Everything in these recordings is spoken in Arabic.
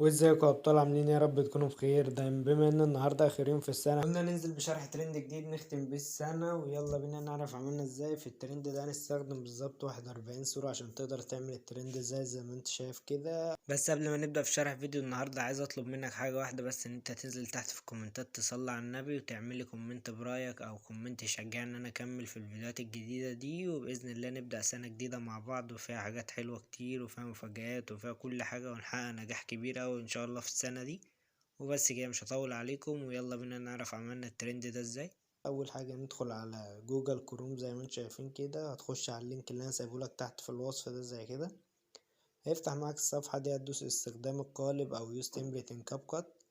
وازيكم يا ابطال عاملين إيه؟ يا رب تكونوا بخير دايما. بما ان النهارده اخر يوم في السنه قلنا ننزل بشرح ترند جديد نختم بيه السنه، ويلا بينا نعرف عملنا ازاي في الترند ده. هنستخدم بالظبط 41 صوره عشان تقدر تعمل الترند زي ما انت شايف كده. بس قبل ما نبدا في شرح فيديو النهارده عايز اطلب منك حاجه واحده بس، ان انت تنزل تحت في الكومنتات تصلي على النبي وتعمل لي كومنت برايك او كومنت يشجعني ان انا اكمل في الفيديوهات الجديده دي، وباذن الله نبدا سنه جديده مع بعض وفيها حاجات حلوه كتير وفيها مفاجآت وفيها كل حاجه، ونحقق نجاح كبير اوي ان شاء الله في السنه دي. وبس كده مش هطول عليكم، ويلا بينا نعرف عملنا الترند ده ازاي. اول حاجه ندخل على جوجل كروم زي ما انتم شايفين كده، هتخش على اللينك اللي انا سايبهولك تحت في الوصف ده زي كده. هيفتح معاك الصفحه دي، هتدوس استخدام القالب او يوز تمبلت ان كاب كات.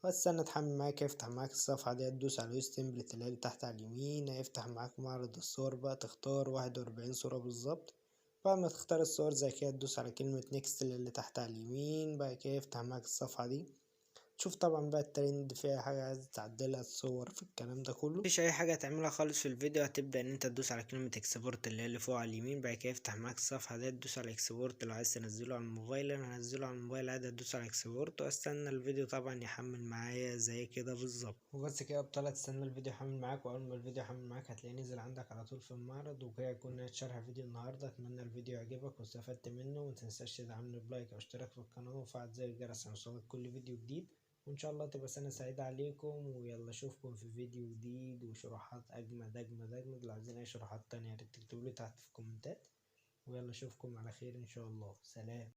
هتستنى تحمل معاك، هيفتح معاك الصفحه دي، هتدوس على يوز تمبلت اللي هي تحت على اليمين. هيفتح معاك معرض الصور بقى، تختار 41 صوره بالظبط. بعد ما تختار الصور زي كده تدوس على كلمه نيكست اللي تحت على اليمين. بعد كده يفتح معاك الصفحه دي، شوف طبعا بقى الترند فيها حاجة عايز تعدلها، الصور في الكلام ده كله مفيش اي حاجة تعملها خالص في الفيديو. هتبدأ ان انت تدوس على كلمة اكسبورت اللي هي اللي فوق على اليمين. بعد كده يفتح معاك الصفحة دي، تدوس على اكسبورت. لو عايز تنزله على الموبايل، انا هنزله على الموبايل عادي، هتدوس على اكسبورت واستنى الفيديو طبعا يحمل معايا زي كده بالظبط. وبس كده بطلت تستنى الفيديو يحمل معاك، واول ما الفيديو يحمل معاك هتلاقيه نزل عندك على طول في المعرض. وكده يكون نهاية شرح فيديو النهارده. اتمنى الفيديو يعجبك واستفدت منه، متنساش تدعمني بلايك او اشتراك في القناة وفعل زر الجرس عشان يوصلك كل فيديو جديد. وإن شاء الله تبقى سنة سعيدة عليكم، ويلا أشوفكم في فيديو جديد وشروحات أجمد أجمد أجمد. لو عايزين أي شروحات تانية ياريت تكتبولي تحت في الكومنتات. ويلا أشوفكم على خير إن شاء الله. سلام.